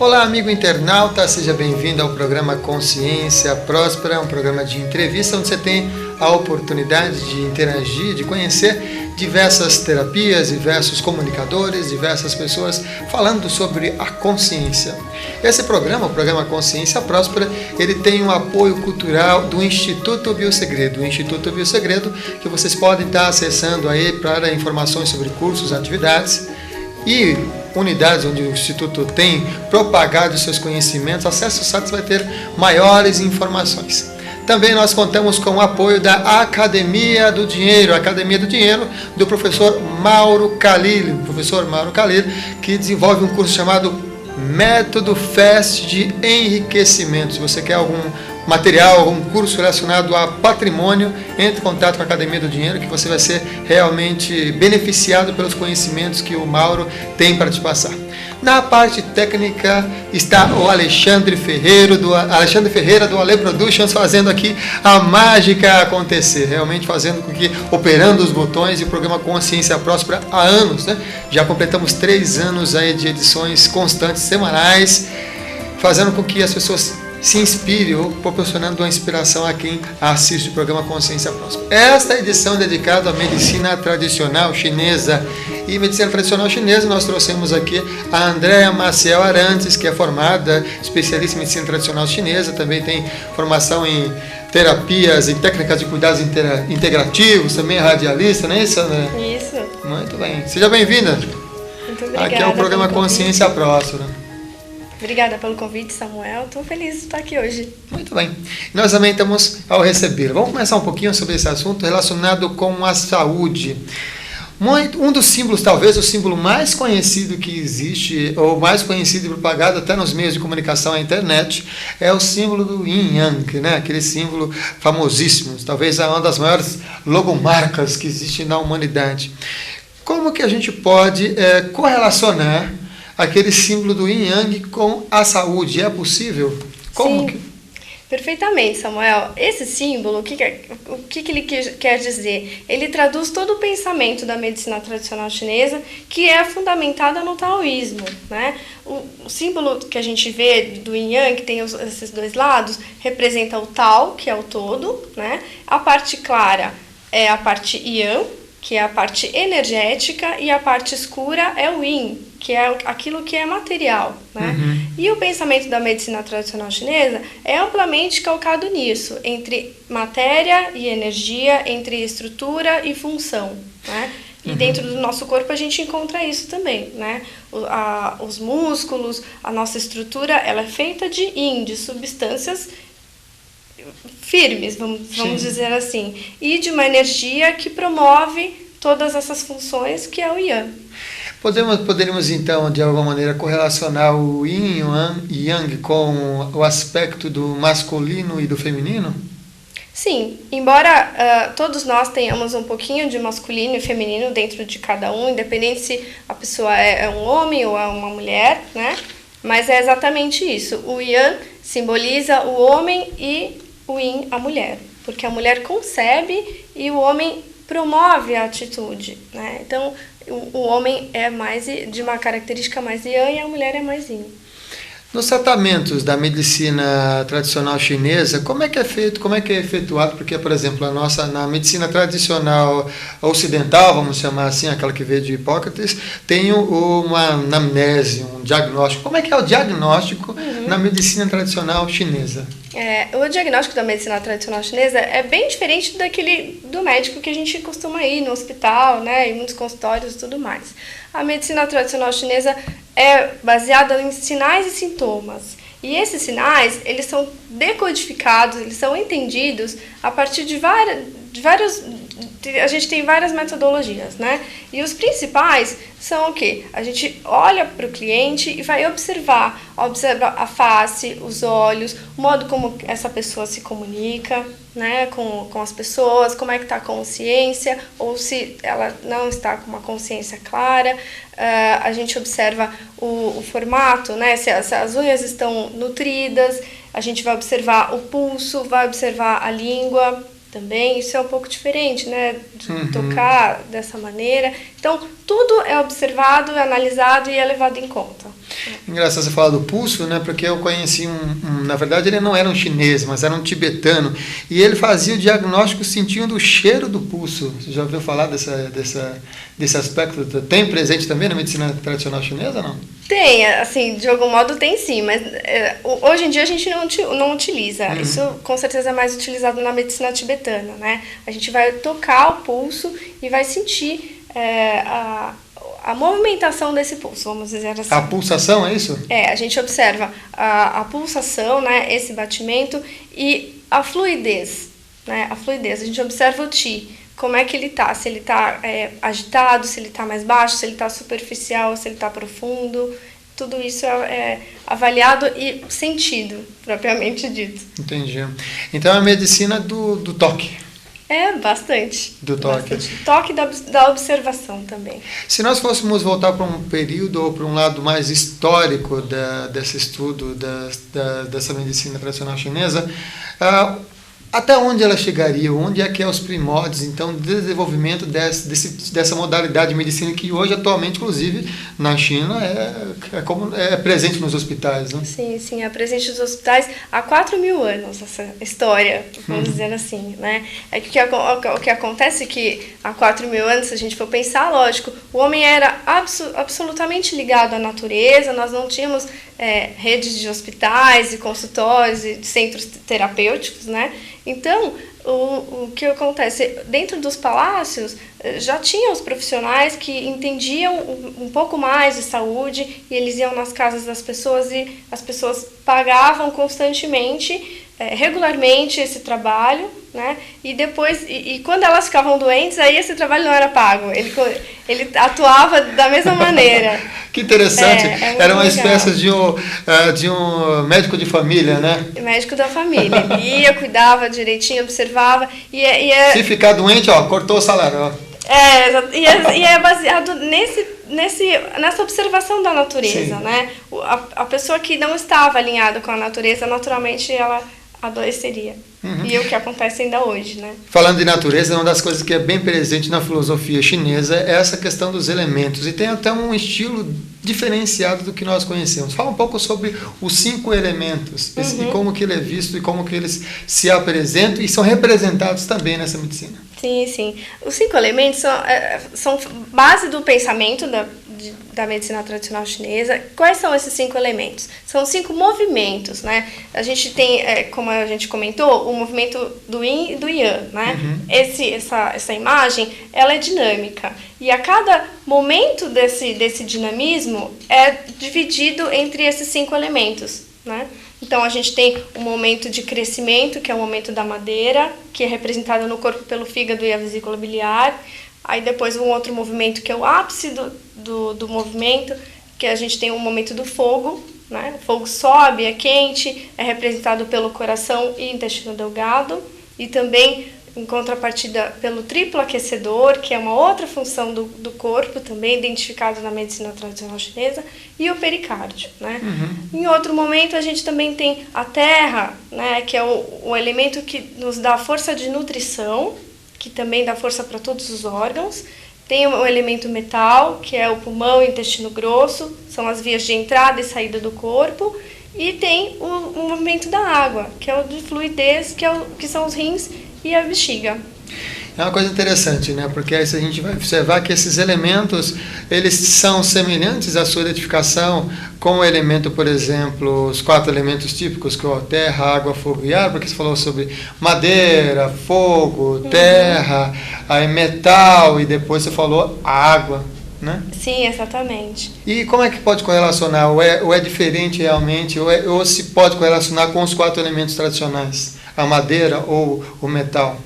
Olá, amigo internauta, seja bem-vindo ao programa Consciência Próspera, um programa de entrevista onde você tem a oportunidade de interagir, de conhecer diversas terapias, diversos comunicadores, diversas pessoas falando sobre a consciência. Esse programa, o programa Consciência Próspera, ele tem um apoio cultural do Instituto Biosegredo. O Instituto Biosegredo, que vocês podem estar acessando aí para informações sobre cursos, atividades e unidades onde o Instituto tem propagado seus conhecimentos. Acesse o site, você vai ter maiores informações. Também nós contamos com o apoio da Academia do Dinheiro, do professor Mauro Khalil. Professor Mauro Khalil, que desenvolve um curso chamado Método FAST de Enriquecimento. Se você quer algum material, algum curso relacionado a patrimônio, entre em contato com a Academia do Dinheiro, que você vai ser realmente beneficiado pelos conhecimentos que o Mauro tem para te passar. Na parte técnica está o Alexandre Ferreira do Ale Productions, fazendo aqui a mágica acontecer, realmente fazendo com que, operando os botões, e o programa Consciência Próspera há anos, né? Já completamos 3 anos aí de edições constantes, semanais, fazendo com que as pessoas se inspire ou proporcionando uma inspiração a quem assiste o programa Consciência Próspera. Esta edição é dedicada à medicina tradicional chinesa. E medicina tradicional chinesa, nós trouxemos aqui a Andréa Maciel Arantes, que é formada, especialista em medicina tradicional chinesa, também tem formação em terapias e técnicas de cuidados integrativos, também é radialista, não é isso, André? Isso. Muito bem. Seja bem-vinda. Muito obrigada. Aqui é o programa Consciência Próspera. Obrigada pelo convite, Samuel. Estou feliz de estar aqui hoje. Muito bem. Nós também estamos ao receber. Vamos começar um pouquinho sobre esse assunto relacionado com a saúde. Um dos símbolos, talvez o símbolo mais conhecido que existe, ou mais conhecido e propagado até nos meios de comunicação, a internet, é o símbolo do Yin Yang, né? Aquele símbolo famosíssimo, talvez uma das maiores logomarcas que existe na humanidade. Como que a gente pode correlacionar aquele símbolo do Yin Yang com a saúde? É possível? Como? Sim, perfeitamente, Samuel. Esse símbolo, o que ele quer dizer? Ele traduz todo o pensamento da medicina tradicional chinesa, que é fundamentada no taoísmo, né? O símbolo que a gente vê do Yin Yang, que tem esses dois lados, representa o Tao, que é o todo, né? A parte clara é a parte Yang, que é a parte energética, e a parte escura é o Yin, que é aquilo que é material, né? Uhum. E o pensamento da medicina tradicional chinesa é amplamente calcado nisso, entre matéria e energia, entre estrutura e função, né? E dentro do nosso corpo a gente encontra isso também, né? Os músculos, a nossa estrutura, ela é feita de Yin, de substâncias firmes, vamos dizer assim, e de uma energia que promove todas essas funções, que é o Yang. Poderíamos então, de alguma maneira, correlacionar o Yin e Yang com o aspecto do masculino e do feminino? Sim, embora todos nós tenhamos um pouquinho de masculino e feminino dentro de cada um, independente se a pessoa é um homem ou é uma mulher, né? Mas é exatamente isso. O Yang simboliza o homem e o Yin a mulher, porque a mulher concebe e o homem promove a atitude, né? Então, o homem é mais de uma característica mais Yang e a mulher é mais Yin. Nos tratamentos da medicina tradicional chinesa, como é que é feito, como é que é efetuado? Porque, por exemplo, na medicina tradicional ocidental, vamos chamar assim, aquela que veio de Hipócrates, tem uma anamnese, um diagnóstico. Como é que é o diagnóstico na medicina tradicional chinesa? O diagnóstico da medicina tradicional chinesa é bem diferente daquele do médico que a gente costuma ir no hospital, né, em muitos consultórios e tudo mais. A medicina tradicional chinesa é baseada em sinais e sintomas. E esses sinais, eles são decodificados, eles são entendidos a partir de vários... A gente tem várias metodologias, né? E os principais são o quê? A gente olha para o cliente e vai observa a face, os olhos, o modo como essa pessoa se comunica, né, com as pessoas, como é que está a consciência, ou se ela não está com uma consciência clara. A gente observa o formato, né, se as unhas estão nutridas, a gente vai observar o pulso, vai observar a língua também. Isso é um pouco diferente, né, de tocar dessa maneira. Então, tudo é observado, é analisado e é levado em conta. Engraçado você falar do pulso, né? Porque eu conheci na verdade ele não era um chinês, mas era um tibetano, e ele fazia o diagnóstico sentindo o cheiro do pulso. Você já ouviu falar desse aspecto? Tem presente também na medicina tradicional chinesa, não? Tem, assim, de algum modo tem sim, mas hoje em dia a gente não utiliza. Isso com certeza é mais utilizado na medicina tibetana, né? A gente vai tocar o pulso e vai sentir a movimentação desse pulso, vamos dizer assim. A pulsação, é isso? A gente observa a pulsação, né, esse batimento e a fluidez, né, a gente observa o Qi, como é que ele está, se ele está agitado, se ele está mais baixo, se ele está superficial, se ele está profundo, tudo isso é avaliado e sentido, propriamente dito. Entendi. Então é a medicina do toque. Bastante. Do toque. Bastante. Toque da observação também. Se nós fôssemos voltar para um período ou para um lado mais histórico desse estudo dessa medicina tradicional chinesa, até onde ela chegaria? Onde é que é os primórdios, então, do desenvolvimento dessa modalidade de medicina que hoje, atualmente, inclusive, na China, é presente nos hospitais, né? Sim, é presente nos hospitais há 4.000 anos, essa história, vamos dizer assim, né? O que acontece é que há 4.000 anos, se a gente for pensar, lógico, o homem era absolutamente ligado à natureza, nós não tínhamos redes de hospitais e consultórios e centros terapêuticos, né? Então, o que acontece? Dentro dos palácios, já tinha os profissionais que entendiam um pouco mais de saúde e eles iam nas casas das pessoas e as pessoas pagavam constantemente, regularmente esse trabalho, né? E depois, quando elas ficavam doentes, aí esse trabalho não era pago, ele atuava da mesma maneira. Que interessante, era uma legal. Espécie de um médico de família, né? Médico da família, ele ia, cuidava direitinho, observava, Se ficar doente, cortou o salário, ó. E é baseado nessa observação da natureza, Sim. né? A pessoa que não estava alinhada com a natureza, naturalmente ela adoeceria. E é o que acontece ainda hoje, né? Falando de natureza, uma das coisas que é bem presente na filosofia chinesa é essa questão dos elementos, e tem até um estilo diferenciado do que nós conhecemos. Fala um pouco sobre os 5 elementos, e como que ele é visto e como que eles se apresentam e são representados também nessa medicina. Sim. Os 5 elementos são base do pensamento da medicina tradicional chinesa. Quais são esses 5 elementos? São 5 movimentos, né? A gente tem, como a gente comentou, o movimento do Yin e do Yang, né? Essa imagem, ela é dinâmica. E a cada momento desse dinamismo é dividido entre esses 5 elementos, né? Então, a gente tem um momento de crescimento, que é o momento da madeira, que é representado no corpo pelo fígado e a vesícula biliar. Aí, depois, um outro movimento, que é o ápice do movimento, que a gente tem um momento do fogo, né? O fogo sobe, é quente, é representado pelo coração e intestino delgado. E também, em contrapartida, pelo triplo aquecedor, que é uma outra função do corpo, também identificado na medicina tradicional chinesa, e o pericárdio, né? Em outro momento, a gente também tem a terra, né, que é o elemento que nos dá força de nutrição, que também dá força para todos os órgãos. Tem o elemento metal, que é o pulmão e o intestino grosso, são as vias de entrada e saída do corpo. E tem o movimento da água, que é o de fluidez, que são os rins e a bexiga. É uma coisa interessante, né? Porque aí a gente vai observar que esses elementos, eles são semelhantes à sua identificação com o elemento, por exemplo, os 4 elementos típicos, que é terra, água, fogo e ar, porque você falou sobre madeira, fogo, terra, aí metal, e depois você falou água, né? Sim, exatamente. E como é que pode correlacionar? Ou é diferente realmente, ou se pode correlacionar com os 4 elementos tradicionais? A madeira ou o metal?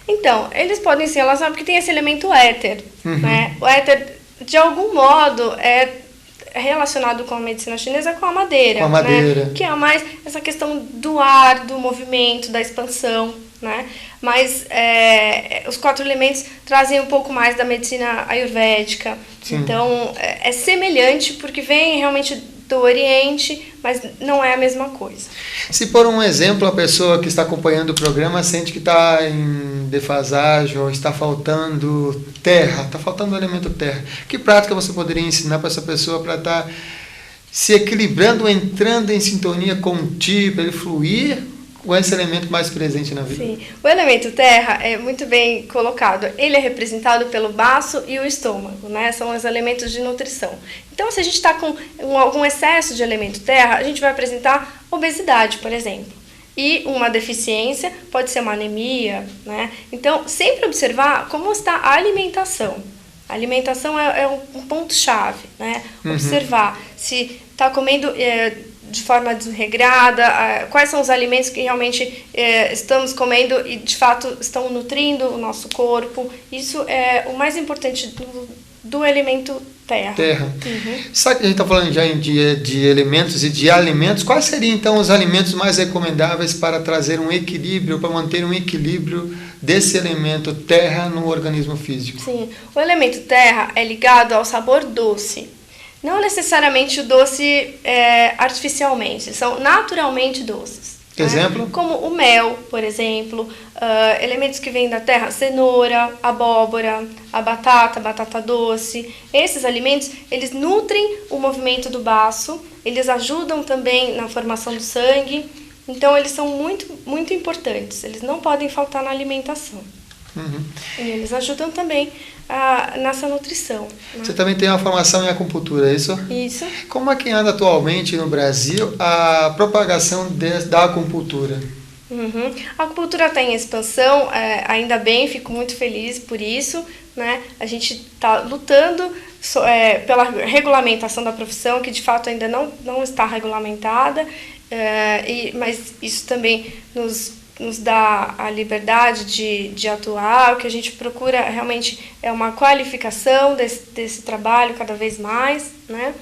Então, eles podem se relacionar porque tem esse elemento éter, né? O éter, de algum modo, é relacionado com a medicina chinesa com a madeira. Com a madeira. Né? Que é mais essa questão do ar, do movimento, da expansão, né? Mas os 4 elementos trazem um pouco mais da medicina ayurvédica. Sim. Então, é semelhante porque vem realmente do Oriente, mas não é a mesma coisa. Se por um exemplo a pessoa que está acompanhando o programa sente que está em defasagem ou está faltando terra, está faltando o elemento terra, que prática você poderia ensinar para essa pessoa para estar se equilibrando, entrando em sintonia com o Ti, para ele fluir com esse elemento mais presente na vida. Sim, o elemento terra é muito bem colocado. Ele é representado pelo baço e o estômago, né? São os elementos de nutrição. Então, se a gente está com algum excesso de elemento terra, a gente vai apresentar obesidade, por exemplo. E uma deficiência pode ser uma anemia, né? Então, sempre observar como está a alimentação. A alimentação é um ponto-chave, né? Observar se está comendo de forma desregrada, quais são os alimentos que realmente estamos comendo e de fato estão nutrindo o nosso corpo. Isso é o mais importante do elemento terra. Sabe que a gente está falando já de elementos e de alimentos? Quais seriam então os alimentos mais recomendáveis para trazer um equilíbrio, para manter um equilíbrio desse elemento terra no organismo físico? Sim, o elemento terra é ligado ao sabor doce. Não necessariamente o doce artificialmente, são naturalmente doces. Exemplo? Né? Como o mel, por exemplo, elementos que vêm da terra, cenoura, abóbora, a batata doce. Esses alimentos, eles nutrem o movimento do baço, eles ajudam também na formação do sangue, então eles são muito, muito importantes, eles não podem faltar na alimentação. E eles ajudam também nessa nutrição. Né? Você também tem uma formação em acupuntura, é isso? Isso. Como é que anda atualmente no Brasil a propagação da acupuntura? A acupuntura está em expansão, ainda bem, fico muito feliz por isso. Né? A gente está lutando pela regulamentação da profissão, que de fato ainda não está regulamentada, mas isso também nos dá a liberdade de atuar. O que a gente procura realmente é uma qualificação desse trabalho cada vez mais, né?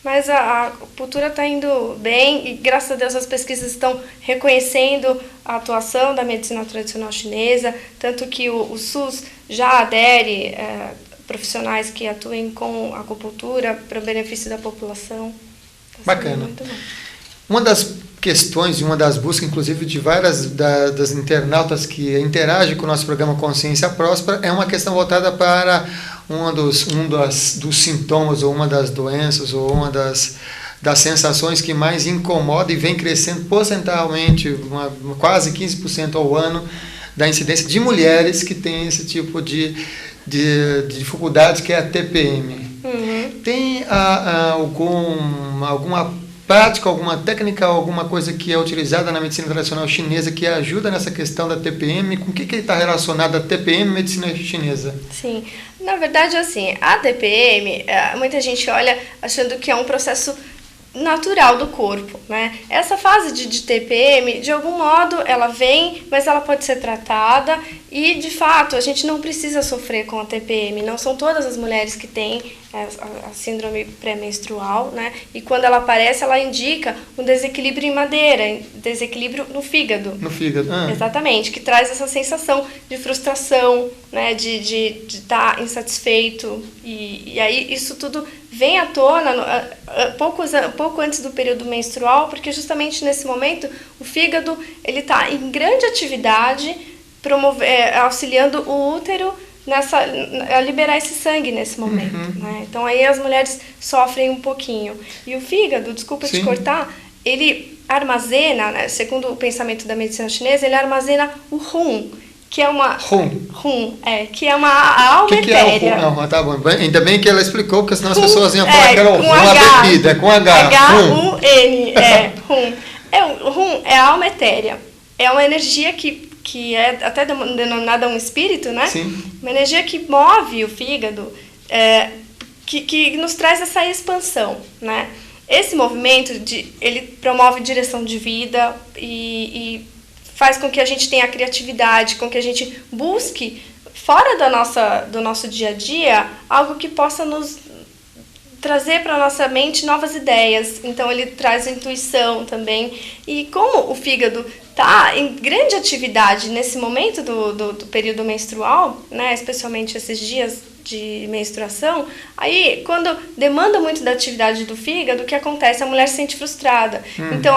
Mas a acupuntura está indo bem e, graças a Deus, as pesquisas estão reconhecendo a atuação da medicina tradicional chinesa, tanto que o SUS já adere profissionais que atuem com acupuntura para o benefício da população. Tá bacana. Muito bom. Uma das questões e uma das buscas, inclusive, de várias das internautas que interagem com o nosso programa Consciência Próspera é uma questão voltada para dos sintomas, ou uma das doenças, ou uma das sensações que mais incomoda e vem crescendo porcentualmente, quase 15% ao ano, da incidência de mulheres que têm esse tipo de dificuldade, que é a TPM. Tem alguma prática, alguma técnica, alguma coisa que é utilizada na medicina tradicional chinesa que ajuda nessa questão da TPM? Com o que está relacionado a TPM e medicina chinesa? Sim, na verdade, assim, a TPM, muita gente olha achando que é um processo natural do corpo, né? Essa fase de TPM, de algum modo, ela vem, mas ela pode ser tratada e, de fato, a gente não precisa sofrer com a TPM. Não são todas as mulheres que têm a síndrome pré-menstrual, né? E quando ela aparece, ela indica um desequilíbrio em madeira, desequilíbrio no fígado. No fígado. Exatamente, que traz essa sensação de frustração, né? De estar insatisfeito. E aí isso tudo vem à tona pouco antes do período menstrual, porque justamente nesse momento o fígado ele está em grande atividade, auxiliando o útero a liberar esse sangue nesse momento. Né? Então aí as mulheres sofrem um pouquinho. E o fígado, desculpa te cortar, ele armazena, né, segundo o pensamento da medicina chinesa, ele armazena o Hun, que é uma que é uma alma etérea. Que é o Hun? Tá bom. Ainda bem que ela explicou, porque senão as pessoas iam falar que era o Hun, a bebida, com H. H-U-N, Hun. O Hun é a alma etérea. É uma energia que é até denominada um espírito, né? Sim. Uma energia que move o fígado, que nos traz essa expansão, né? Esse movimento, ele promove direção de vida e faz com que a gente tenha criatividade, com que a gente busque, fora do nosso dia a dia, algo que possa nos trazer para a nossa mente novas ideias. Então ele traz intuição também. E como o fígado está em grande atividade nesse momento do período menstrual, né, especialmente esses dias de menstruação, aí quando demanda muito da atividade do fígado, o que acontece? A mulher se sente frustrada. Então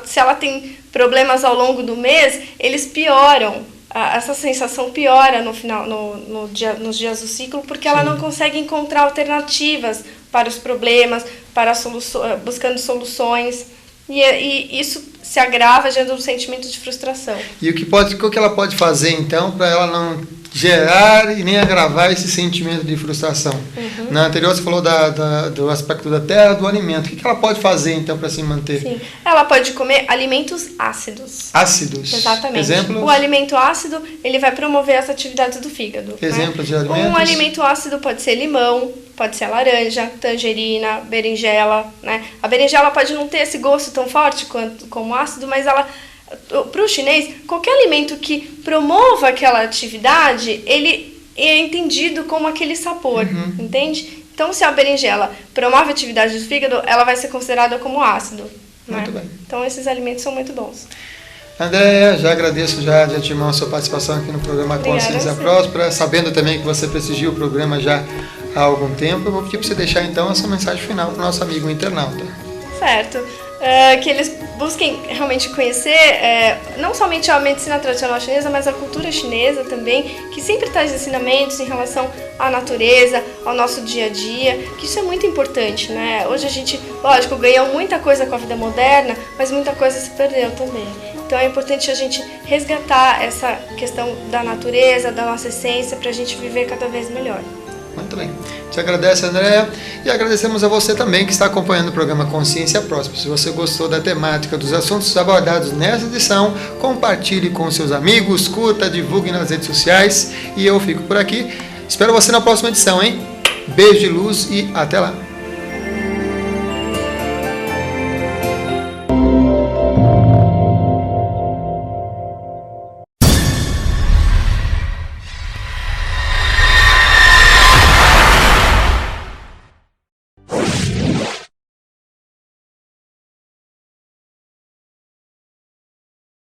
se ela tem problemas ao longo do mês, eles pioram essa sensação piora no final, nos dias do ciclo, porque ela não consegue encontrar alternativas para os problemas, buscando soluções, e isso se agrava gerando um sentimento de frustração. E o que ela pode fazer, então, para ela não gerar e nem agravar esse sentimento de frustração? Na anterior você falou do aspecto da terra, do alimento. O que ela pode fazer, então, para se manter? Sim, ela pode comer alimentos ácidos. Ácidos? Exatamente. Exemplos? O alimento ácido, ele vai promover as atividades do fígado. Exemplos de alimentos? Um alimento ácido pode ser limão, pode ser laranja, tangerina, berinjela, né? A berinjela pode não ter esse gosto tão forte como ácido, mas para o chinês, qualquer alimento que promova aquela atividade, ele é entendido como aquele sabor, entende? Então, se a berinjela promove a atividade do fígado, ela vai ser considerada como ácido. Muito né? bem. Então, esses alimentos são muito bons. Andréia, já agradeço de antemão a sua participação aqui no programa Consciência Próspera, sabendo também que você prestigia o programa já há algum tempo. Eu vou pedir para você deixar então essa mensagem final para o nosso amigo internauta. Certo. Que eles busquem realmente conhecer não somente a medicina tradicional chinesa, mas a cultura chinesa também, que sempre traz ensinamentos em relação à natureza, ao nosso dia a dia, que isso é muito importante, né? Hoje a gente, lógico, ganhou muita coisa com a vida moderna, mas muita coisa se perdeu também. Então é importante a gente resgatar essa questão da natureza, da nossa essência, para a gente viver cada vez melhor. Muito bem. Te agradece, Andréia, e agradecemos a você também que está acompanhando o programa Consciência Próspera. Se você gostou da temática dos assuntos abordados nessa edição, compartilhe com seus amigos, curta, divulgue nas redes sociais, e eu fico por aqui. Espero você na próxima edição, hein? Beijo de luz e até lá!